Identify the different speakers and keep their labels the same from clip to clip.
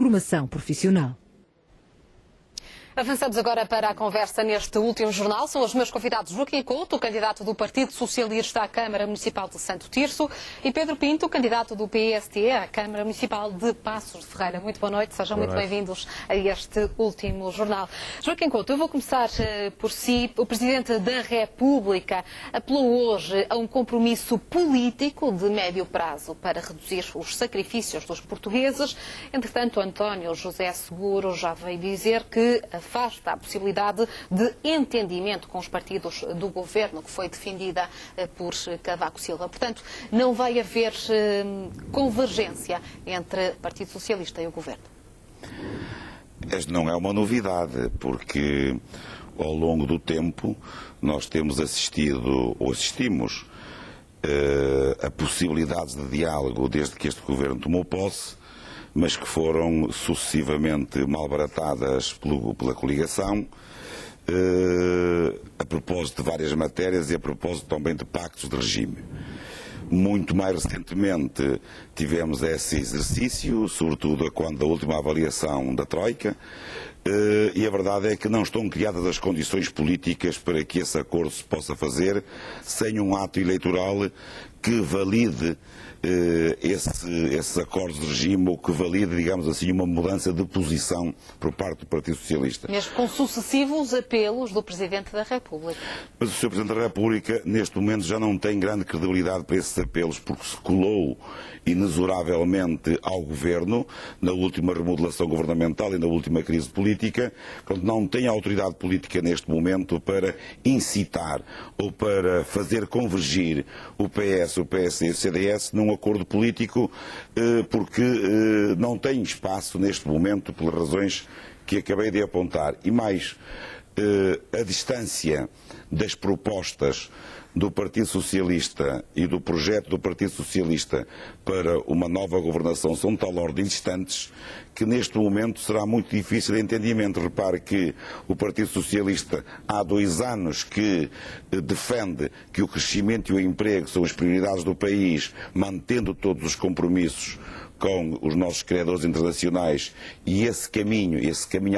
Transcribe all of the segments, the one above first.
Speaker 1: formação profissional.
Speaker 2: Avançamos agora para a conversa neste último jornal. São os meus convidados Joaquim Couto, candidato do Partido Socialista à Câmara Municipal de Santo Tirso, e Pedro Pinto, candidato do PST à Câmara Municipal de Passos de Ferreira. Muito boa noite, sejam muito bem-vindos a este último jornal. Joaquim Couto, eu vou começar por si. O Presidente da República apelou hoje a um compromisso político de médio prazo para reduzir os sacrifícios dos portugueses. Entretanto, António José Seguro já veio dizer que afasta a possibilidade de entendimento com os partidos do governo, que foi defendida por Cavaco Silva. Portanto, não vai haver convergência entre o Partido Socialista e o governo.
Speaker 3: Esta não é uma novidade, porque ao longo do tempo nós temos assistido, ou assistimos, a possibilidades de diálogo desde que este governo tomou posse, mas que foram sucessivamente malbaratadas pela coligação, a propósito de várias matérias e a propósito também de pactos de regime. Muito mais recentemente tivemos esse exercício, sobretudo quando a última avaliação da Troika, e a verdade é que não estão criadas as condições políticas para que esse acordo se possa fazer sem um ato eleitoral que valide esses acordos de regime, ou que valide, digamos assim, uma mudança de posição por parte do Partido Socialista.
Speaker 2: Mesmo com sucessivos apelos do Presidente da República.
Speaker 3: Mas o Sr. Presidente da República, neste momento, já não tem grande credibilidade para esses apelos, porque se colou inexoravelmente ao Governo na última remodelação governamental e na última crise política. Portanto, não tem autoridade política neste momento para incitar ou para fazer convergir o PS, o PSD e o CDS num acordo político, porque não tem espaço neste momento, pelas razões que acabei de apontar. E mais, a distância das propostas do Partido Socialista e do projeto do Partido Socialista para uma nova governação são de tal ordem distantes que neste momento será muito difícil de entendimento. Repare que o Partido Socialista há 2 anos que defende que o crescimento e o emprego são as prioridades do país, mantendo todos os compromissos com os nossos credores internacionais, e esse caminho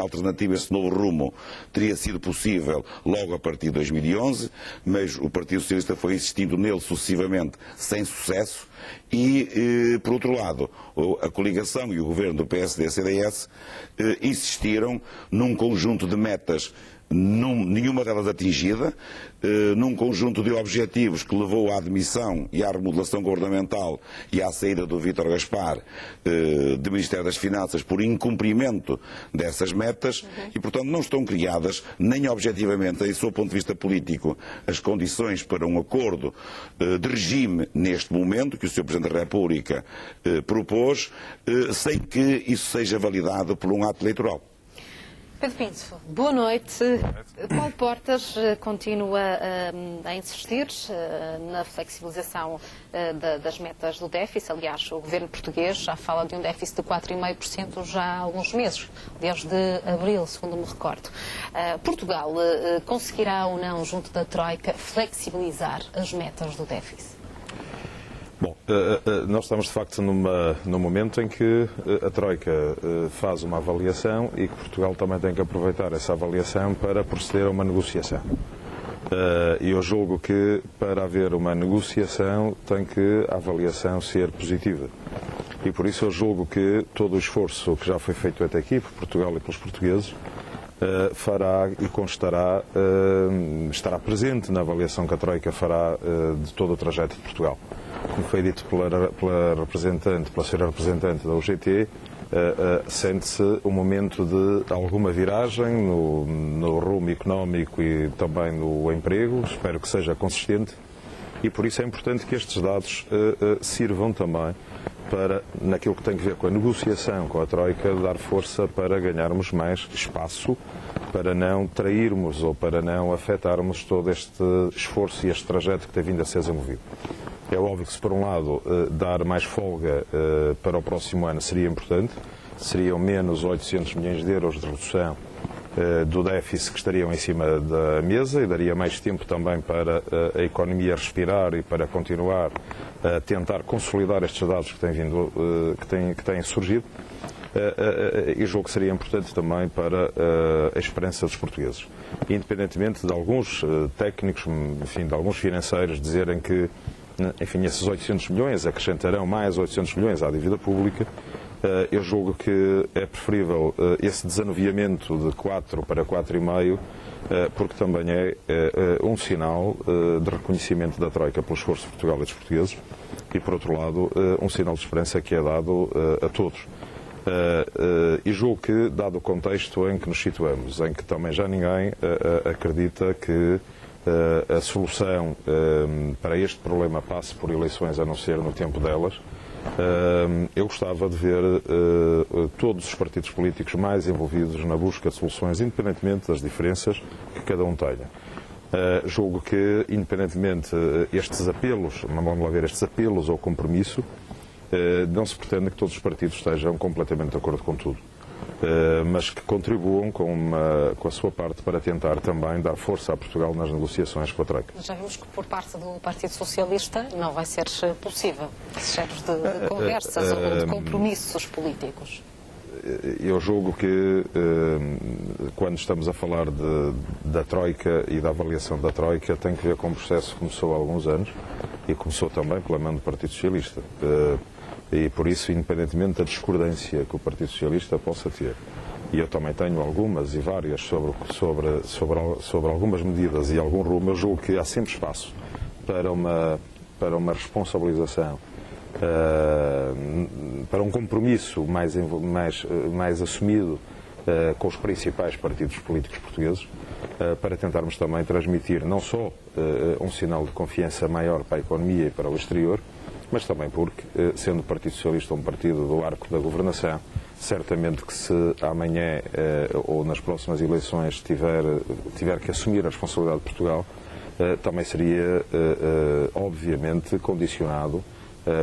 Speaker 3: alternativo, esse novo rumo, teria sido possível logo a partir de 2011, mas o Partido Socialista foi insistindo nele sucessivamente sem sucesso. E, por outro lado, a coligação e o governo do PSD-CDS insistiram num conjunto de metas, nenhuma delas atingida, num conjunto de objetivos que levou à admissão e à remodelação governamental e à saída do Vítor Gaspar do Ministério das Finanças por incumprimento dessas metas e, portanto, não estão criadas, nem objetivamente, em seu ponto de vista político, as condições para um acordo de regime neste momento, que o Sr. Presidente da República propôs, sem que isso seja validado por um ato eleitoral.
Speaker 2: Pedro Pinto, boa noite. Paulo Portas continua a insistir na flexibilização das metas do déficit. Aliás, o governo português já fala de um déficit de 4,5% já há alguns meses, desde abril, segundo me recordo. Portugal conseguirá ou não, junto da Troika, flexibilizar as metas do déficit?
Speaker 4: Bom, nós estamos de facto num momento em que a Troika faz uma avaliação e que Portugal também tem que aproveitar essa avaliação para proceder a uma negociação. E eu julgo que para haver uma negociação tem que a avaliação ser positiva. E por isso eu julgo que todo o esforço que já foi feito até aqui por Portugal e pelos portugueses fará e constará, estará presente na avaliação que a Troika fará de todo o trajeto de Portugal. Como foi dito pela senhora representante da UGT, sente-se um momento de alguma viragem no rumo económico e também no emprego, espero que seja consistente, e por isso é importante que estes dados sirvam também para, naquilo que tem a ver com a negociação com a Troika, dar força para ganharmos mais espaço, para não trairmos ou para não afetarmos todo este esforço e este trajeto que tem vindo a ser desenvolvido. É óbvio que, se por um lado dar mais folga para o próximo ano seria importante, seriam menos 800 milhões de euros de redução do déficit que estariam em cima da mesa e daria mais tempo também para a economia respirar e para continuar a tentar consolidar estes dados que têm surgido. E julgo que seria importante também para a esperança dos portugueses. Independentemente de alguns técnicos, enfim, de alguns financeiros dizerem que, enfim, esses 800 milhões acrescentarão mais 800 milhões à dívida pública, eu julgo que é preferível esse desanuviamento de 4 para 4,5, porque também é um sinal de reconhecimento da Troika pelo esforço de Portugal e dos portugueses e, por outro lado, um sinal de esperança que é dado a todos. E julgo que, dado o contexto em que nos situamos, em que também já ninguém acredita que a solução para este problema passe por eleições, a não ser no tempo delas, eu gostava de ver todos os partidos políticos mais envolvidos na busca de soluções, independentemente das diferenças que cada um tenha. Julgo que, independentemente estes apelos, vamos lá ver, estes apelos ao compromisso, não se pretende que todos os partidos estejam completamente de acordo com tudo, mas que contribuam com a sua parte para tentar também dar força a Portugal nas negociações com a Troika.
Speaker 2: Já vimos que por parte do Partido Socialista não vai ser possível esses géneros de conversas ou de compromissos políticos.
Speaker 4: Eu julgo que quando estamos a falar da Troika e da avaliação da Troika, tem que ver com um processo que começou há alguns anos e começou também pela mão do Partido Socialista. E por isso, independentemente da discordância que o Partido Socialista possa ter, e eu também tenho algumas e várias sobre algumas medidas e algum rumo, eu julgo que há sempre espaço para uma responsabilização, para um compromisso mais assumido com os principais partidos políticos portugueses, para tentarmos também transmitir não só um sinal de confiança maior para a economia e para o exterior, mas também porque, sendo o Partido Socialista um partido do arco da governação, certamente que se amanhã ou nas próximas eleições tiver que assumir a responsabilidade de Portugal, também seria, obviamente, condicionado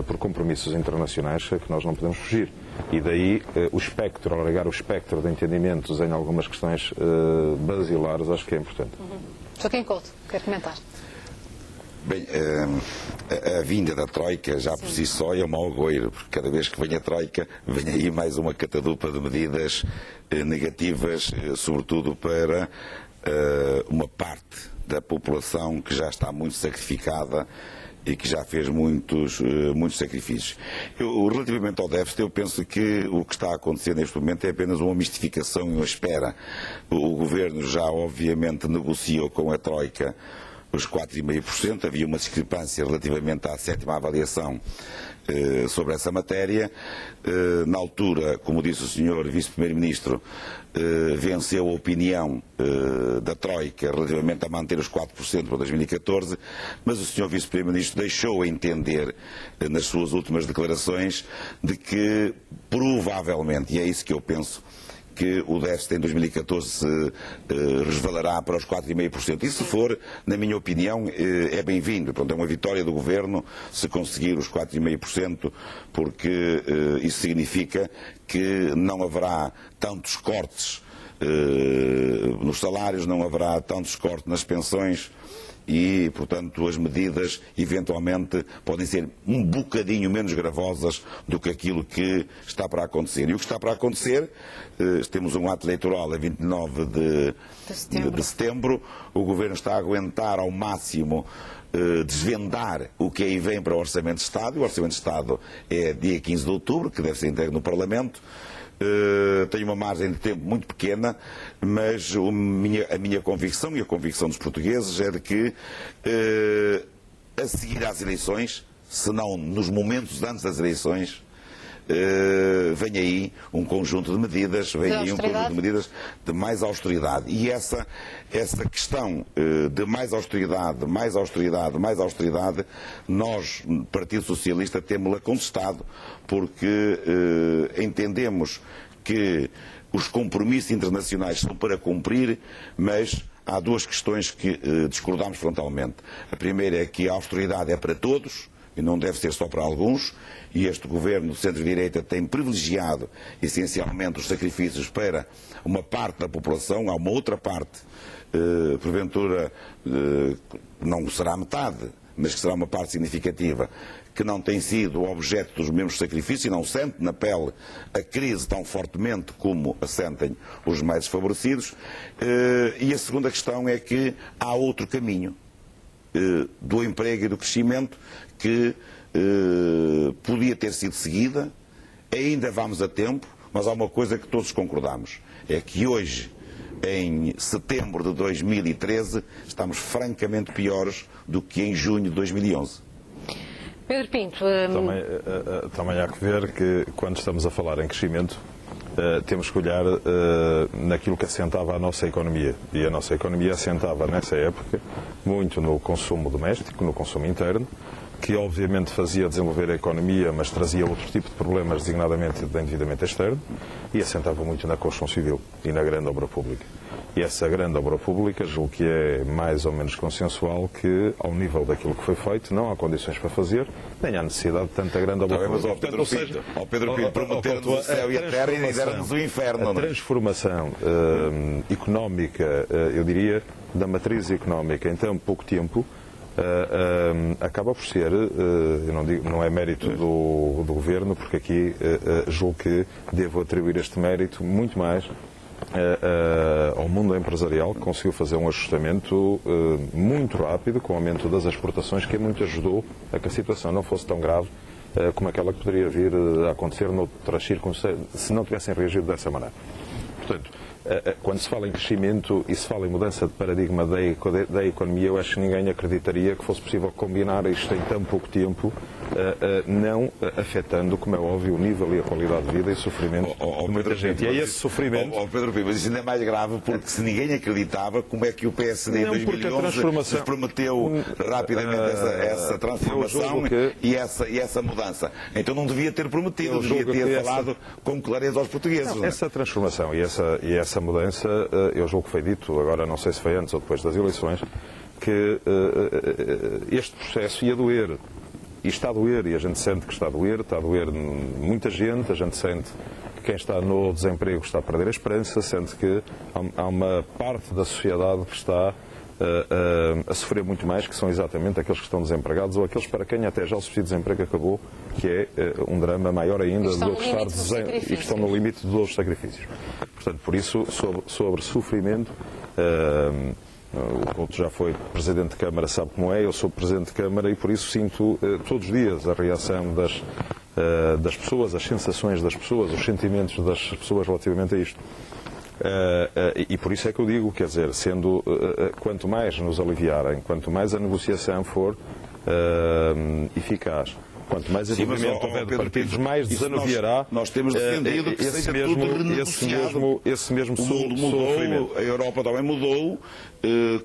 Speaker 4: por compromissos internacionais que nós não podemos fugir. E daí alargar o espectro de entendimentos em algumas questões basilares, acho que é importante.
Speaker 2: Joaquim Couto, quer comentar?
Speaker 3: Bem, a vinda da Troika já por si só é um mau agouro, porque cada vez que vem a Troika, vem aí mais uma catadupa de medidas negativas, sobretudo para uma parte da população que já está muito sacrificada e que já fez muitos sacrifícios. Relativamente ao déficit, eu penso que o que está a acontecer neste momento é apenas uma mistificação e uma espera. O Governo já, obviamente, negociou com a Troika os 4,5%, havia uma discrepância relativamente à 7ª avaliação sobre essa matéria. Na altura, como disse o Sr. Vice-Primeiro-Ministro, venceu a opinião da Troika relativamente a manter os 4% para 2014, mas o Sr. Vice-Primeiro-Ministro deixou a entender nas suas últimas declarações de que provavelmente, e é isso que eu penso, que o déficit em 2014 se resvalará para os 4,5%. E se for, na minha opinião, é bem-vindo. É uma vitória do Governo se conseguir os 4,5%, porque isso significa que não haverá tantos cortes nos salários, não haverá tantos cortes nas pensões e, portanto, as medidas eventualmente podem ser um bocadinho menos gravosas do que aquilo que está para acontecer. E o que está para acontecer, temos um ato eleitoral a 29 de setembro, o Governo está a aguentar ao máximo desvendar o que aí vem para o Orçamento de Estado. O Orçamento de Estado é dia 15 de outubro, que deve ser entregue no Parlamento. Tem uma margem de tempo muito pequena, mas a minha convicção e a convicção dos portugueses é de que a seguir às eleições, se não nos momentos antes das eleições, vem aí um conjunto de medidas, de mais austeridade. E essa questão de mais austeridade, nós, Partido Socialista, temos-la contestado, porque entendemos que os compromissos internacionais são para cumprir, mas há duas questões que discordamos frontalmente. A primeira é que a austeridade é para todos e não deve ser só para alguns, e este Governo de centro-direita tem privilegiado essencialmente os sacrifícios para uma parte da população. Há uma outra parte, porventura não será metade, mas que será uma parte significativa, que não tem sido objeto dos mesmos sacrifícios e não sente na pele a crise tão fortemente como a sentem os mais desfavorecidos. E a segunda questão é que há outro caminho do emprego e do crescimento que podia ter sido seguida, ainda vamos a tempo, mas há uma coisa que todos concordamos, é que hoje, em setembro de 2013, estamos francamente piores do que em junho de 2011.
Speaker 2: Pedro Pinto...
Speaker 4: Também há que ver que, quando estamos a falar em crescimento, temos que olhar naquilo que assentava a nossa economia. E a nossa economia assentava, nessa época, muito no consumo doméstico, no consumo interno, que obviamente fazia desenvolver a economia, mas trazia outro tipo de problemas, designadamente de endividamento externo, e assentava muito na construção civil e na grande obra pública. E essa grande obra pública, julgo que é mais ou menos consensual que, ao nível daquilo que foi feito, não há condições para fazer, nem há necessidade de tanta grande obra pública.
Speaker 3: Mas ao Pedro Pinto, prometer-nos o céu e a terra e dizer-nos o inferno.
Speaker 4: A transformação económica, eu diria, da matriz económica em tão pouco tempo, acaba por ser, eu não digo, não é mérito do Governo, porque aqui julgo que devo atribuir este mérito muito mais ao mundo empresarial, que conseguiu fazer um ajustamento muito rápido, com o aumento das exportações, que muito ajudou a que a situação não fosse tão grave como aquela que poderia vir a acontecer noutras circunstâncias, se não tivessem reagido dessa maneira. Portanto, quando se fala em crescimento e se fala em mudança de paradigma da economia, eu acho que ninguém acreditaria que fosse possível combinar isto em tão pouco tempo, não afetando, como é óbvio, o nível e a qualidade de vida e o sofrimento de muita gente. E é esse sofrimento...
Speaker 3: Pedro Pinto, mas isso ainda é mais grave, porque se ninguém acreditava, como é que o PSD em 2011 prometeu rapidamente essa transformação e essa mudança? Então não devia ter prometido, devia ter falado com clareza aos portugueses.
Speaker 4: Não, essa transformação e essa mudança, eu julgo que foi dito, agora não sei se foi antes ou depois das eleições, que este processo ia doer. E está a doer, e a gente sente que está a doer muita gente, a gente sente que quem está no desemprego está a perder a esperança, sente que há uma parte da sociedade que está a sofrer muito mais, que são exatamente aqueles que estão desempregados ou aqueles para quem até já o subsídio de desemprego acabou, que é um drama maior ainda do que estar e que estão no limite dos sacrifícios. Portanto, por isso, sobre sofrimento, o Couto já foi Presidente de Câmara, sabe como é, eu sou Presidente de Câmara e por isso sinto todos os dias a reação das pessoas, as sensações das pessoas, os sentimentos das pessoas relativamente a isto. E por isso é que eu digo, quer dizer, quanto mais nos aliviarem, quanto mais a negociação for eficaz, quanto mais envolvimento houver de partidos, mais desanuviará.
Speaker 3: Nós temos defendido que seja tudo renegociado.
Speaker 4: Esse mesmo
Speaker 3: o mundo mudou, a Europa também mudou,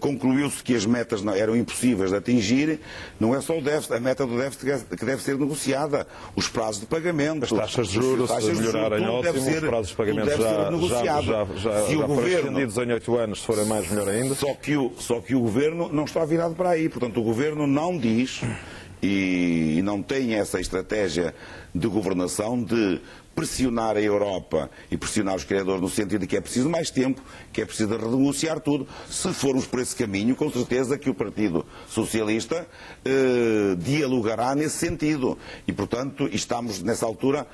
Speaker 3: concluiu-se que as metas eram impossíveis de atingir. Não é só o déficit, a meta do déficit que deve ser negociada, os prazos de pagamento,
Speaker 4: as taxas de juros, se melhorarem ótimo, os prazos de pagamento já foram estendidos em 8 anos, se forem mais, melhor ainda.
Speaker 3: Só que o Governo não está virado para aí, portanto o Governo não diz e não tem essa estratégia de governação de pressionar a Europa e pressionar os criadores no sentido de que é preciso mais tempo, que é preciso renegociar tudo. Se formos por esse caminho, com certeza que o Partido Socialista dialogará nesse sentido. E, portanto, estamos nessa altura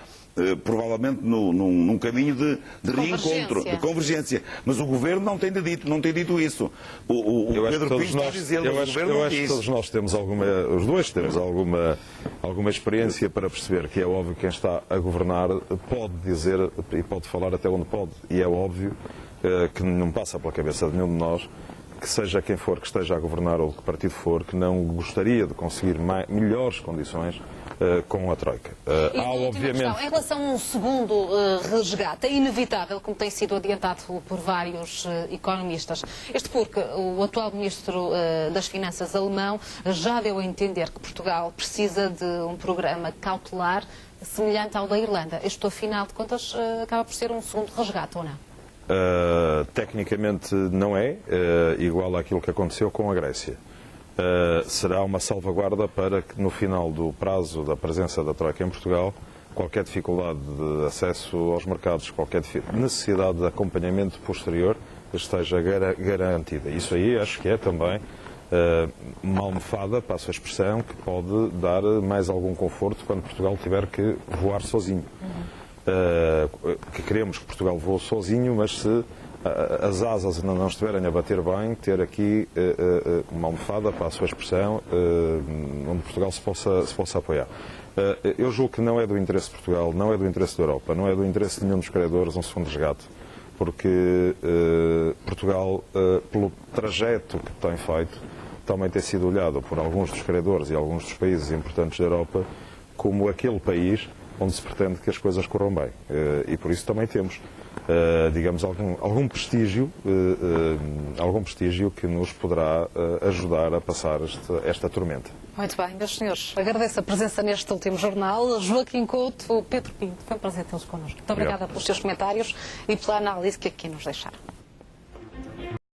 Speaker 3: provavelmente num caminho de reencontro, de convergência. Mas o Governo não tem dito isso. O Pedro Pinto está a dizer, mas o Governo não diz.
Speaker 4: Que todos nós temos os dois temos alguma experiência para perceber que é óbvio que quem está a governar pode dizer e pode falar até onde pode. E é óbvio que não passa pela cabeça de nenhum de nós, que seja quem for que esteja a governar ou de que partido for, que não gostaria de conseguir melhores condições com a Troika.
Speaker 2: Há, obviamente... Em relação a um segundo resgate, é inevitável, como tem sido adiantado por vários economistas. Isto porque o atual Ministro das Finanças alemão já deu a entender que Portugal precisa de um programa cautelar semelhante ao da Irlanda. Isto, afinal de contas, acaba por ser um segundo resgate, ou não?
Speaker 4: Tecnicamente não é igual àquilo que aconteceu com a Grécia. Será uma salvaguarda para que no final do prazo da presença da Troika em Portugal, qualquer dificuldade de acesso aos mercados, qualquer necessidade de acompanhamento posterior esteja garantida. Isso aí acho que é também uma almofada, passo a expressão, que pode dar mais algum conforto quando Portugal tiver que voar sozinho. Que queremos que Portugal voe sozinho, mas se as asas não estiverem a bater bem, ter aqui uma almofada, passo a expressão, onde Portugal se possa apoiar. Eu julgo que não é do interesse de Portugal, não é do interesse da Europa, não é do interesse de nenhum dos credores um segundo resgate, porque Portugal, pelo trajeto que tem feito, também tem sido olhado por alguns dos credores e alguns dos países importantes da Europa como aquele país onde se pretende que as coisas corram bem. E por isso também temos, digamos, algum prestígio que nos poderá ajudar a passar esta tormenta.
Speaker 2: Muito bem, meus senhores, agradeço a presença neste último jornal. Joaquim Couto, Pedro Pinto, foi um prazer tê-los connosco. Muito obrigada pelos seus comentários e pela análise que aqui nos deixaram.